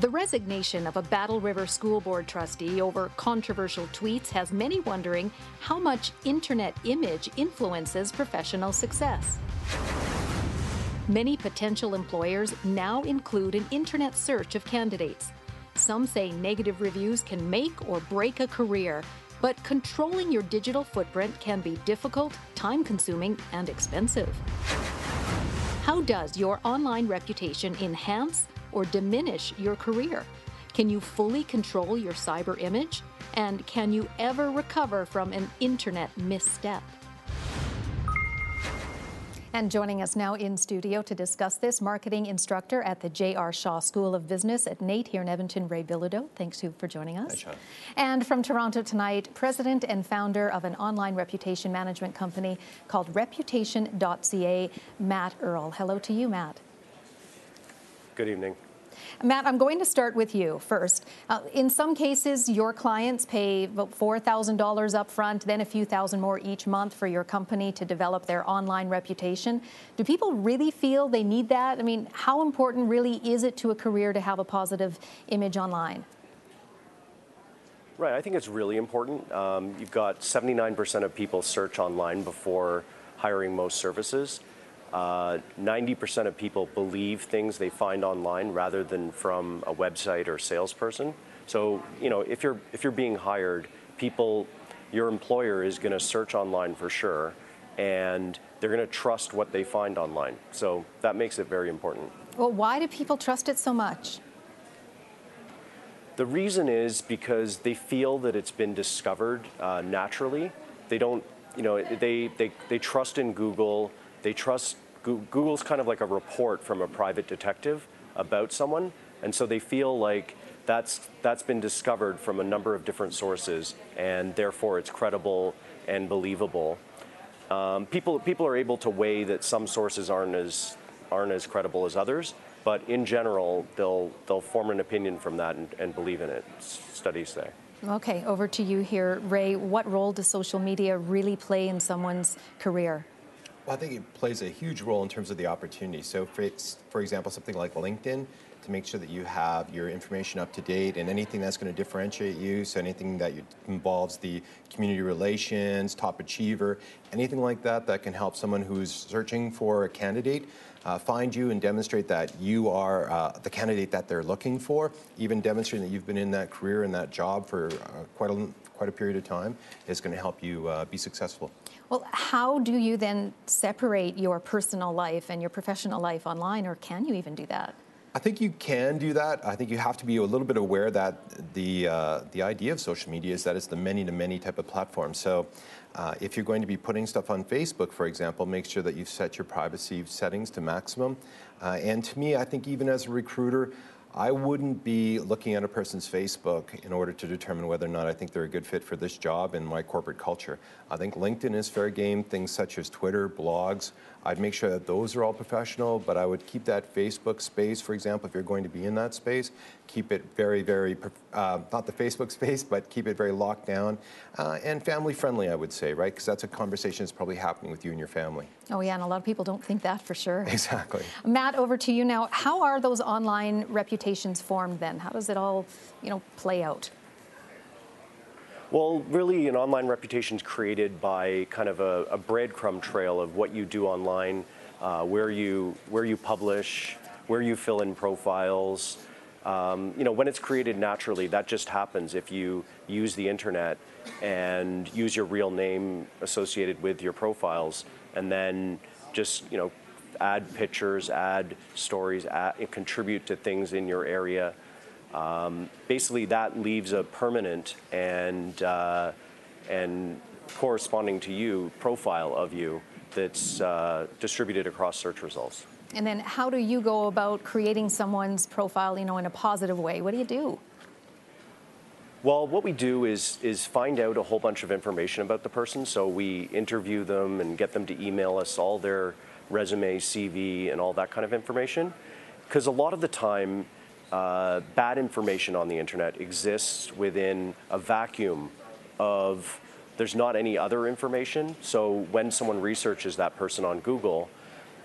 The resignation of a Battle River School Board trustee over controversial tweets has many wondering how much internet image influences professional success. Many potential employers now include an internet search of candidates. Some say negative reviews can make or break a career, but controlling your digital footprint can be difficult, time-consuming, and expensive. How does your online reputation enhance or diminish your career? Can you fully control your cyber image? And can you ever recover from an internet misstep? And joining us now in studio to discuss this, marketing instructor at the J.R. Shaw School of Business at NAIT here in Edmonton, Ray Bilodeau. Thanks you for joining us. Hi, Sean. And from Toronto tonight, president and founder of an online reputation management company called Reputation.ca, Matt Earle. Hello to you, Matt. Good evening. Matt, I'm going to start with you first. In some cases, your clients pay about $4,000 up front, then a few thousand more each month for your company to develop their online reputation. Do people really feel they need that? I mean, how important really is it to a career to have a positive image online? Right, I think it's really important. You've got 79% of people search online before hiring most services. 90% of people believe things they find online rather than from a website or salesperson. So, you know, if you're being hired, your employer is going to search online for sure, and they're going to trust what they find online. So that makes it very important. Well, why do people trust it so much? The reason is because they feel that it's been discovered naturally. They don't, you know, they trust in Google. They trust Google's kind of like a report from a private detective about someone, and so they feel like that's been discovered from a number of different sources, and therefore it's credible and believable. People are able to weigh that some sources aren't as credible as others, but in general they'll form an opinion from that and believe in it. Studies say. Okay, over to you here, Ray. What role does social media really play in someone's career? Well, I think it plays a huge role in terms of the opportunity. So, for example, something like LinkedIn, to make sure that you have your information up to date and anything that's going to differentiate you, so anything that involves the community relations, top achiever, anything like that that can help someone who's searching for a candidate find you and demonstrate that you are the candidate that they're looking for, even demonstrating that you've been in that career and that job for quite a period of time is going to help you be successful. Well, how do you then separate your personal life and your professional life online, or can you even do that? I think you can do that. I think you have to be a little bit aware that the idea of social media is that it's the many-to-many type of platform. So if you're going to be putting stuff on Facebook, for example, make sure that you've set your privacy settings to maximum. And to me, I think even as a recruiter, I wouldn't be looking at a person's Facebook in order to determine whether or not I think they're a good fit for this job in my corporate culture. I think LinkedIn is fair game, things such as Twitter, blogs. I'd make sure that those are all professional, but I would keep that Facebook space, for example, if you're going to be in that space, keep it very, very, not the Facebook space, but keep it very locked down and family friendly, I would say, right? Because that's a conversation that's probably happening with you and your family. Oh, yeah, and a lot of people don't think that for sure. Exactly. Matt, over to you now. How are those online reputations formed then? How does it all, play out? Well, really, an online reputation is created by kind of a breadcrumb trail of what you do online, where you publish, where you fill in profiles. When it's created naturally, that just happens if you use the internet and use your real name associated with your profiles, and then just add pictures, add stories, contribute to things in your area. Basically, that leaves a permanent and corresponding to you profile of you that's distributed across search results. And then how do you go about creating someone's profile, in a positive way? What do you do? Well, what we do is find out a whole bunch of information about the person. So we interview them and get them to email us all their resume, CV, and all that kind of information. Because a lot of the time, bad information on the internet exists within a vacuum of there's not any other information. So when someone researches that person on Google,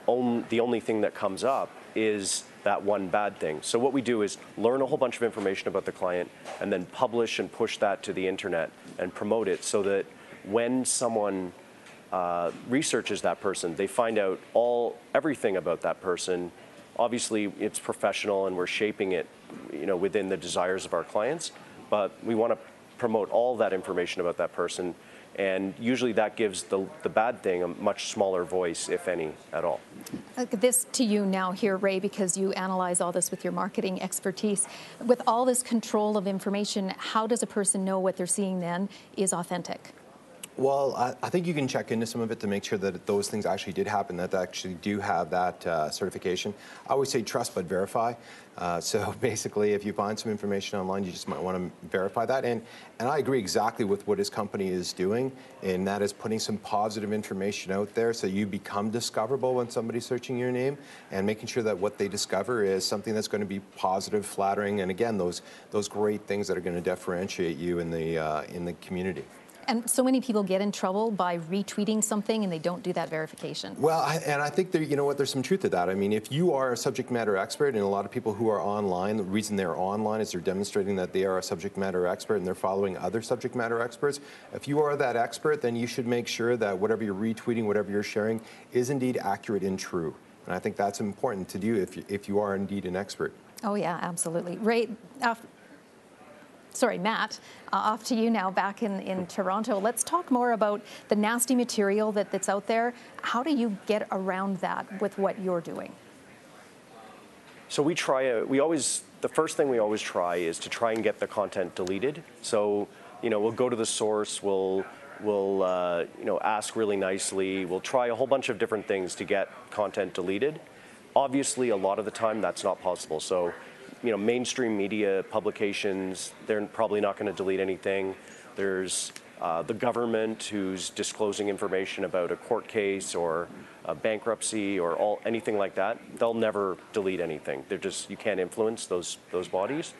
the only thing that comes up is that one bad thing. So what we do is learn a whole bunch of information about the client and then publish and push that to the internet and promote it so that when someone researches that person, they find out everything about that person. Obviously, it's professional and we're shaping it, within the desires of our clients, but we want to promote all that information about that person. And usually that gives the bad thing a much smaller voice, if any, at all. This to you now here, Ray, because you analyze all this with your marketing expertise. With all this control of information, how does a person know what they're seeing then is authentic? Well, I think you can check into some of it to make sure that those things actually did happen, that they actually do have that certification. I always say trust but verify. So basically, if you find some information online, you just might want to verify that. And I agree exactly with what his company is doing, and that is putting some positive information out there so you become discoverable when somebody's searching your name, and making sure that what they discover is something that's going to be positive, flattering, and again, those great things that are going to differentiate you in the community. And so many people get in trouble by retweeting something and they don't do that verification. Well, I think there's some truth to that. I mean, if you are a subject matter expert, and a lot of people who are online, the reason they're online is they're demonstrating that they are a subject matter expert and they're following other subject matter experts. If you are that expert, then you should make sure that whatever you're retweeting, whatever you're sharing, is indeed accurate and true. And I think that's important to do if you are indeed an expert. Oh yeah, absolutely. Ray, Matt, off to you now back in Toronto. Let's talk more about the nasty material that's out there. How do you get around that with what you're doing? So the first thing we always try is to try and get the content deleted. So, we'll go to the source, we'll ask really nicely, we'll try a whole bunch of different things to get content deleted. Obviously, a lot of the time that's not possible. So, mainstream media publications, they're probably not going to delete anything. There's the government who's disclosing information about a court case or a bankruptcy or anything like that. They'll never delete anything. You can't influence those bodies.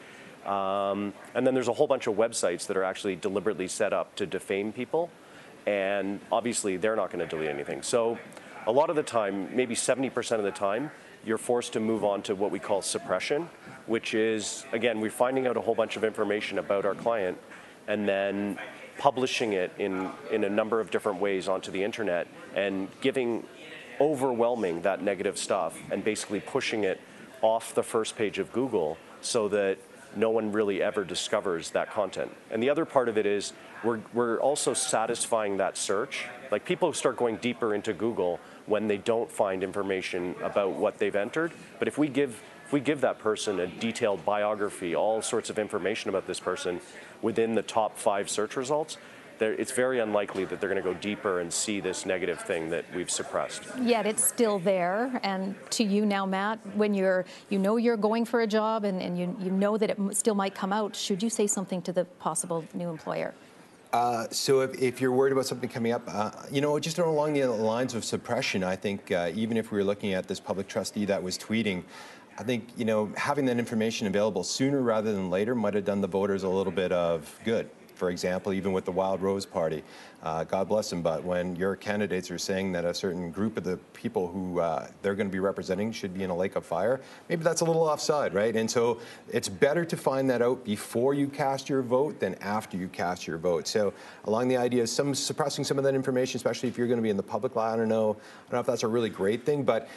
And then there's a whole bunch of websites that are actually deliberately set up to defame people. And obviously, they're not going to delete anything. So a lot of the time, maybe 70% of the time, you're forced to move on to what we call suppression, which is, again, we're finding out a whole bunch of information about our client and then publishing it in a number of different ways onto the internet and overwhelming that negative stuff and basically pushing it off the first page of Google so that no one really ever discovers that content. And the other part of it is we're also satisfying that search. Like, people start going deeper into Google when they don't find information about what they've entered. But if we give that person a detailed biography, all sorts of information about this person within the top 5 search results, it's very unlikely that they're going to go deeper and see this negative thing that we've suppressed. Yet it's still there. And to you now, Matt, when you're going for a job and you know that it still might come out, should you say something to the possible new employer? So if you're worried about something coming up, just along the lines of suppression, I think even if we were looking at this public trustee that was tweeting, I think, having that information available sooner rather than later might have done the voters a little bit of good. For example, even with the Wild Rose Party, God bless them, but when your candidates are saying that a certain group of the people who they're going to be representing should be in a lake of fire, maybe that's a little offside, right? And so it's better to find that out before you cast your vote than after you cast your vote. So along the idea of suppressing some of that information, especially if you're going to be in the public eye, I don't know if that's a really great thing, but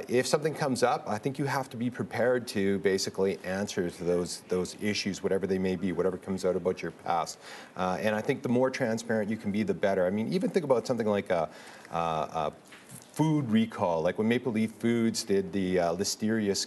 if something comes up, I think you have to be prepared to basically answer to those issues, whatever they may be, whatever comes out about your past. And I think the more transparent you can be, the better. I mean, even think about something like a food recall, like when Maple Leaf Foods did the listeria,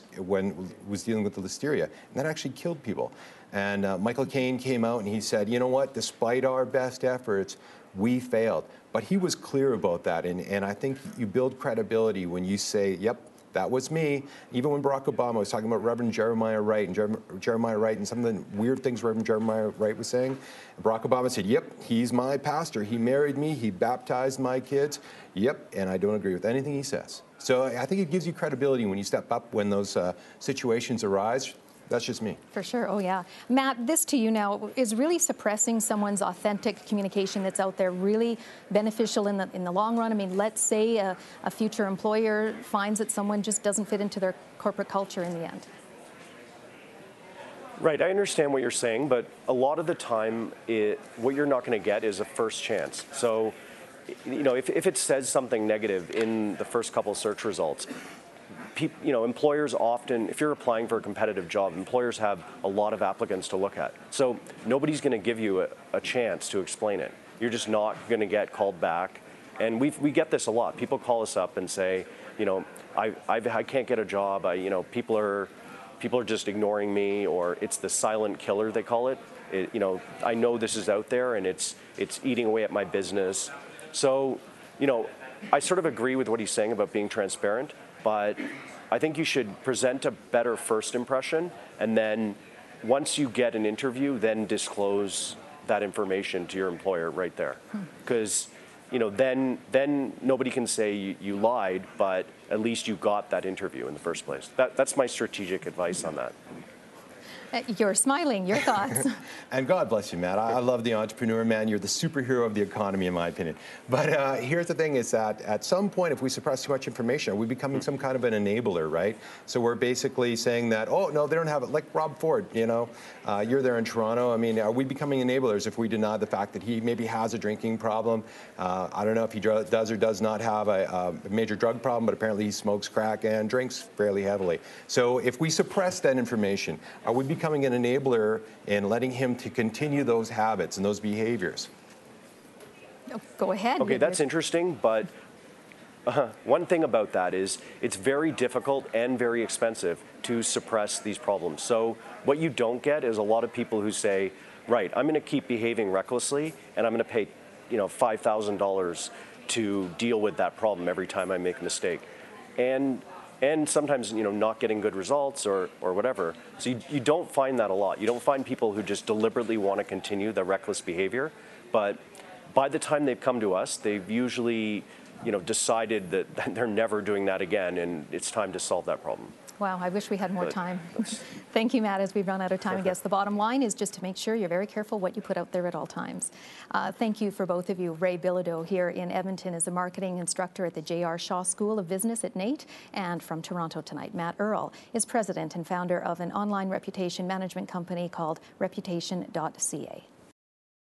was dealing with the listeria, and that actually killed people. And Michael Caine came out and he said, you know what, despite our best efforts, we failed. But he was clear about that, and I think you build credibility when you say, yep, that was me. Even when Barack Obama was talking about Reverend Jeremiah Wright and Jeremiah Wright and some of the weird things Reverend Jeremiah Wright was saying, Barack Obama said, yep, he's my pastor. He married me. He baptized my kids. Yep, and I don't agree with anything he says. So I think it gives you credibility when you step up when those situations arise. That's just me. For sure. Oh, yeah. Matt, this to you now, is really suppressing someone's authentic communication that's out there really beneficial in the long run? I mean, let's say a future employer finds that someone just doesn't fit into their corporate culture in the end. Right, I understand what you're saying, but a lot of the time, what you're not going to get is a first chance. So, if it says something negative in the first couple search results, employers often, if you're applying for a competitive job, employers have a lot of applicants to look at. So nobody's going to give you a chance to explain it. You're just not going to get called back. And we get this a lot. People call us up and say, I can't get a job. People are just ignoring me, or it's the silent killer, they call it. I know this is out there and it's eating away at my business. So, I sort of agree with what he's saying about being transparent, but I think you should present a better first impression, and then once you get an interview, then disclose that information to your employer right there. Because then nobody can say you lied, but at least you got that interview in the first place. That's my strategic advice on that. You're smiling. Your thoughts? And God bless you, Matt. I love the entrepreneur, man. You're the superhero of the economy, in my opinion. But here's the thing is that at some point, if we suppress too much information, are we becoming some kind of an enabler, right? So we're basically saying that, oh, no, they don't have it. Like Rob Ford, you're there in Toronto. I mean, are we becoming enablers if we deny the fact that he maybe has a drinking problem? I don't know if he does or does not have a major drug problem, but apparently he smokes crack and drinks fairly heavily. So if we suppress that information, are we becoming an enabler and letting him to continue those habits and those behaviors? Go ahead. Okay, that's interesting, but one thing about that is it's very difficult and very expensive to suppress these problems. So what you don't get is a lot of people who say, right, I'm going to keep behaving recklessly and I'm going to pay $5,000 to deal with that problem every time I make a mistake. And sometimes, not getting good results or whatever. So you don't find that a lot. You don't find people who just deliberately want to continue the reckless behavior. But by the time they've come to us, they've usually, decided that they're never doing that again, and it's time to solve that problem. Wow, I wish we had more time. Thank you, Matt, as we've run out of time. I guess the bottom line is just to make sure you're very careful what you put out there at all times. Thank you for both of you. Ray Bilodeau here in Edmonton is a marketing instructor at the J.R. Shaw School of Business at NAIT. And from Toronto tonight, Matt Earle is president and founder of an online reputation management company called Reputation.ca.